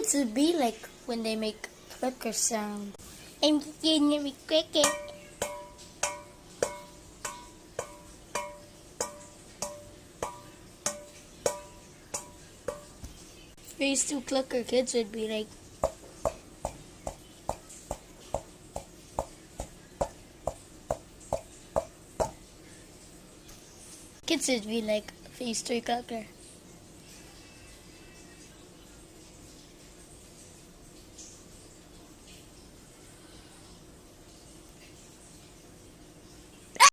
kids would be like when they make clucker sound. I'm gonna be cricket. Phase 2 clucker kids would be like phase 3 clucker.